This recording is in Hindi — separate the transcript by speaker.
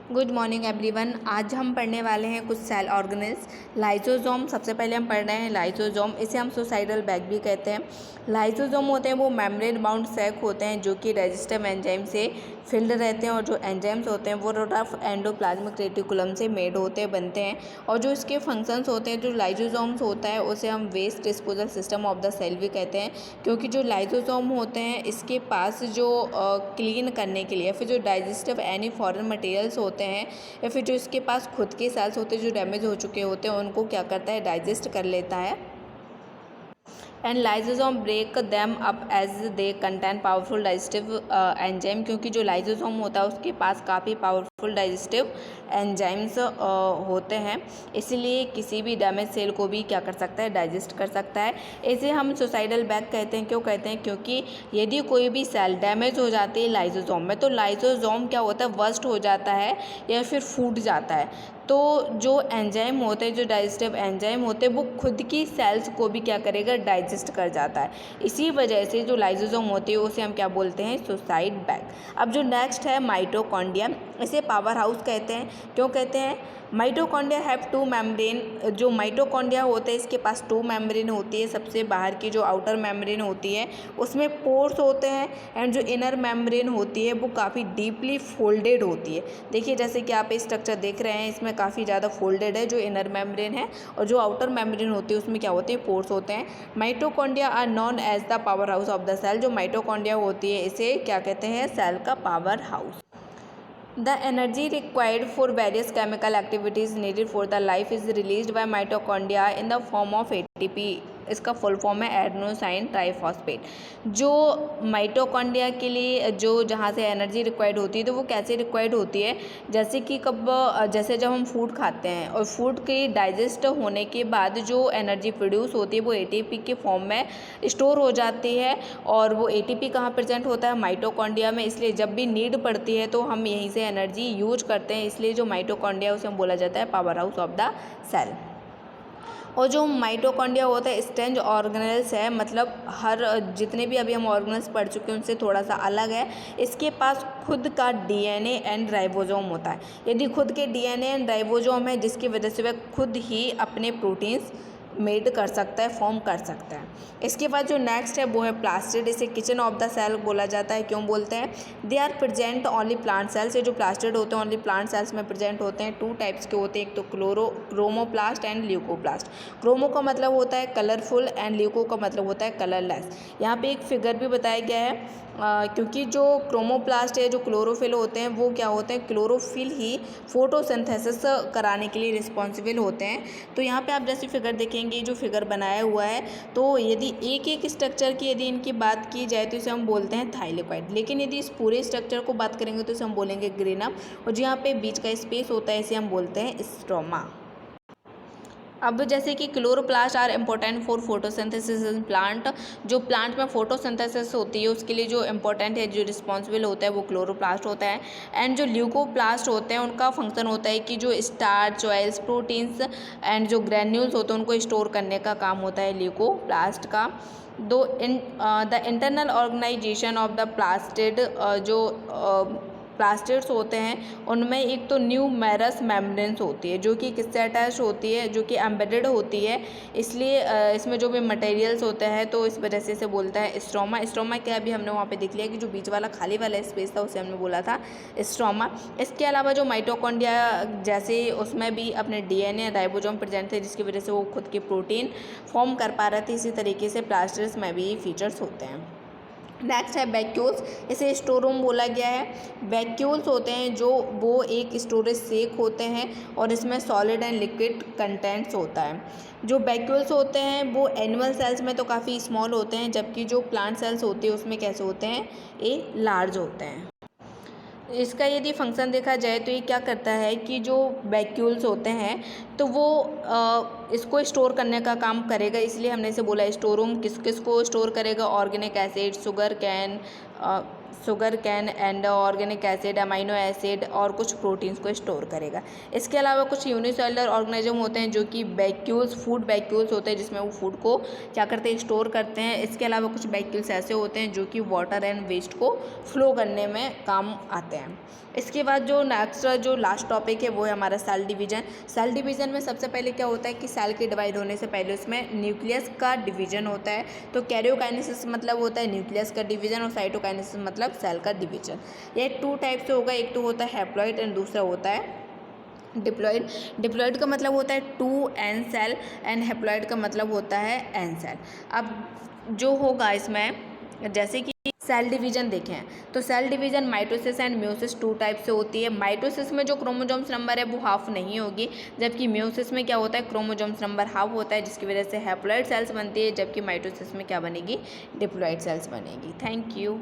Speaker 1: Good morning everyone. आज हम पढ़ने वाले हैं कुछ सेल ऑर्गेनेल्स। लाइसोसोम सबसे पहले हम पढ़ रहे हैं लाइसोसोम। इसे हम सुसाइडल बैग भी कहते हैं। लाइसोसोम होते हैं वो मेम्ब्रेन बाउंड सैक होते हैं जो कि डाइजेस्टिव एंजाइम से फिल्ड रहते हैं, और जो एंजाइम्स होते हैं वो रफ एंडोप्लाज्मिक रेटिकुलम से मेड होते बनते हैं। और जो इसके फंक्शंस होते हैं, जो लाइसोसोम्स होता है उसे हम waste disposal system of the cell भी कहते हैं, क्योंकि जो लाइसोसोम होते हैं इसके पास जो क्लीन करने के लिए, फिर जो डाइजेस्टिव एनी फॉरेन मटेरियल्स होते हैं, या फिर जो इसके पास खुद के सेल्स होते हैं जो डैमेज हो चुके होते हैं, उनको क्या करता है, डाइजेस्ट कर लेता है। And lysosome break them up as they contain powerful digestive enzyme, क्योंकि जो लाइसोसोम होता है उसके पास काफ़ी पावरफुल डाइजेस्टिव एंजाइम्स होते हैं, इसलिए किसी भी डैमेज सेल को भी क्या कर सकता है, डाइजेस्ट कर सकता है। इसे हम सुसाइडल बैग कहते हैं। क्यों कहते हैं? क्योंकि यदि कोई भी सेल डैमेज हो जाती है लाइसोसोम में, तो लाइसोसोम क्या होता है, वर्स्ट हो जाता है या फिर फूट जाता है। तो जो एंजाइम होते हैं, जो डाइजेस्टिव एंजाइम होते हैं, वो खुद की सेल्स को भी क्या करेगा, डाइजेस्ट कर जाता है। इसी वजह से जो लाइसोसोम होती है उसे हम क्या बोलते हैं, सुसाइड बैग। अब जो नेक्स्ट है माइटोकॉन्ड्रिया, इसे पावर हाउस कहते हैं। क्यों कहते हैं? Mitochondria have two membrane. जो माइटोकॉन्ड्रिया होते हैं इसके पास टू मेम्ब्रेन होती है। सबसे बाहर की जो आउटर मेम्ब्रेन होती है उसमें पोर्स होते हैं, एंड जो इनर मेम्ब्रेन होती है वो काफ़ी डीपली फोल्डेड होती है। देखिए जैसे कि आप स्ट्रक्चर देख रहे हैं, इसमें काफ़ी ज़्यादा फोल्डेड है जो इनर मेम्ब्रेन है, और जो आउटर मेम्ब्रेन होती है उसमें क्या होते हैं, पोर्स होते हैं। Mitochondria are known as the power house of the cell. जो माइटोकॉन्ड्रिया होती है इसे क्या कहते हैं, सेल का power house. The energy required for various chemical activities needed for the life is released by mitochondria in the form of ATP। इसका फुल फॉर्म है एडेनोसाइन ट्राइफॉस्फेट। जो माइटोकॉन्ड्रिया के लिए जो जहाँ से एनर्जी रिक्वायर्ड होती है, तो वो कैसे रिक्वायर्ड होती है, जैसे कि जैसे जब हम फूड खाते हैं और फूड के डाइजेस्ट होने के बाद जो एनर्जी प्रोड्यूस होती है वो एटीपी के फॉर्म में स्टोर हो जाती है, और वो एटीपी कहाँ प्रेजेंट होता है, माइटोकॉन्ड्रिया में। इसलिए जब भी नीड पड़ती है तो हम यहीं से एनर्जी यूज करते हैं, इसलिए जो माइटोकॉन्ड्रिया उसे हम बोला जाता है power house of the cell. और जो माइटोकॉन्ड्रिया होता है स्ट्रेंज ऑर्गेनेल्स है, मतलब हर जितने भी अभी हम ऑर्गेनेल्स पढ़ चुके हैं उनसे थोड़ा सा अलग है। इसके पास खुद का डीएनए एंड राइबोसोम होता है। यदि खुद के डीएनए एंड राइबोसोम है जिसकी वजह से वह खुद ही अपने प्रोटीन्स मेड कर सकता है, फॉर्म कर सकता है। इसके बाद जो नेक्स्ट है वो है प्लास्टिड। इसे किचन ऑफ द सेल बोला जाता है। क्यों बोलते हैं? They are present only plant cells. ये जो प्लास्टिड होते हैं ओनली प्लांट सेल्स में प्रेजेंट होते हैं। टू टाइप्स के होते हैं, एक तो क्रोमोप्लास्ट एंड ल्यूकोप्लास्ट। क्रोमो का मतलब होता है कलरफुल एंड ल्यूको का मतलब होता है कलरलेस। यहाँ पे एक फिगर भी बताया गया है, क्योंकि जो क्रोमोप्लास्ट है, जो क्लोरोफिल होते हैं, वो क्या होते हैं, क्लोरोफिल ही फोटोसिंथेसिस कराने के लिए रिस्पॉन्सिबल होते हैं। तो यहाँ पे आप जैसे फिगर देखेंगे, जो फिगर बनाया हुआ है, तो यदि एक एक स्ट्रक्चर की यदि इनकी बात की जाए तो इसे हम बोलते हैं थाइलेकॉइड, लेकिन यदि इस पूरे स्ट्रक्चर को बात करेंगे तो इसे हम बोलेंगे ग्रेनम, और जो यहाँ पे बीच का स्पेस होता है इसे हम बोलते हैं स्ट्रोमा। अब जैसे कि chloroplast are important for photosynthesis in plant. जो प्लांट में फोटोसिंथेसिस होती है उसके लिए जो इम्पोर्टेंट है, जो रिस्पॉन्सिबल होता है वो क्लोरोप्लास्ट होता है। एंड जो ल्यूकोप्लास्ट होते हैं उनका फंक्शन होता है कि जो स्टार्च, ऑयल्स, प्रोटीन्स एंड जो ग्रैन्यूल्स होते हैं उनको स्टोर करने का काम होता है ल्यूकोप्लास्ट का। The internal organisation of the plastid, जो प्लास्टिड्स होते हैं उनमें एक तो न्यूमेरस मेम्ब्रेन्स होती है जो कि किससे अटैच होती है, जो कि एम्बेडेड होती है। इसलिए इसमें जो भी मटेरियल्स होते हैं तो इस वजह से इसे बोलता है स्ट्रोमा। स्ट्रोमा क्या, अभी हमने वहाँ पे देख लिया कि जो बीच वाला खाली वाला स्पेस था उसे हमने बोला था स्ट्रोमा। इसके अलावा जो माइटोकॉन्ड्रिया जैसे उसमें भी अपने डीएनए राइबोसोम प्रेजेंट थे जिसकी वजह से वो खुद के प्रोटीन फॉर्म कर पा रहे थे, इसी तरीके से प्लास्टिड्स में भी फीचर्स होते हैं। नेक्स्ट है वैक्यूल्स। इसे स्टोर रूम बोला गया है। वैक्यूल्स होते हैं जो वो एक स्टोरेज सेक होते हैं, और इसमें सॉलिड एंड लिक्विड कंटेंट्स होता है। जो वैक्यूल्स होते हैं वो एनिमल सेल्स में तो काफ़ी स्मॉल होते हैं, जबकि जो प्लांट सेल्स होती है उसमें कैसे होते हैं, ये लार्ज होते हैं। इसका यदि फंक्शन देखा जाए तो ये क्या करता है कि जो वैक्यूल्स होते हैं तो वो इसको स्टोर करने का काम करेगा, इसलिए हमने इसे बोला स्टोर रूम। किस किस को स्टोर करेगा? Organic acid, sugar cane, sugar cane and organic acid, amino acid और कुछ प्रोटीन्स को स्टोर करेगा। इसके अलावा कुछ यूनिसेलुलर ऑर्गेनिज्म होते हैं जो कि वैक्यूल्स, फूड वैक्यूल्स होते हैं जिसमें वो फूड को क्या करते हैं, स्टोर करते हैं। इसके अलावा कुछ वैक्यूल्स ऐसे होते हैं जो कि वाटर एंड वेस्ट को फ्लो करने में काम आते हैं। इसके बाद जो नेक्स्ट जो लास्ट टॉपिक है वो है हमारा सेल डिवीजन। सेल डिवीजन में सबसे पहले क्या होता है कि सेल के डिवाइड होने से पहले उसमें न्यूक्लियस का डिवीजन होता है। तो कैरियोकाइनेसिस मतलब होता है न्यूक्लियस का डिवीजन और साइटोकाइनेसिस मतलब सेल का डिवीजन। ये 2 टाइप से होगा, एक तो होता है हैप्लॉइड एंड दूसरा होता है डिप्लॉइड। डिप्लॉइड का मतलब होता है 2 एन सेल एंड हैप्लॉइड का मतलब होता है एन सेल। अब जो होगा इसमें जैसे कि सेल डिवीजन देखें तो cell division mitosis and meiosis 2 type से होती है। माइटोसिस में जो क्रोमोसोम्स नंबर है वो हाफ नहीं होगी, जबकि म्यूसिस में क्या होता है, क्रोमोसोम्स नंबर हाफ होता है, जिसकी वजह से हैप्लॉइड सेल्स बनती है, जबकि माइटोसिस में क्या बनेगी, डिप्लॉइड सेल्स बनेगी। Thank you.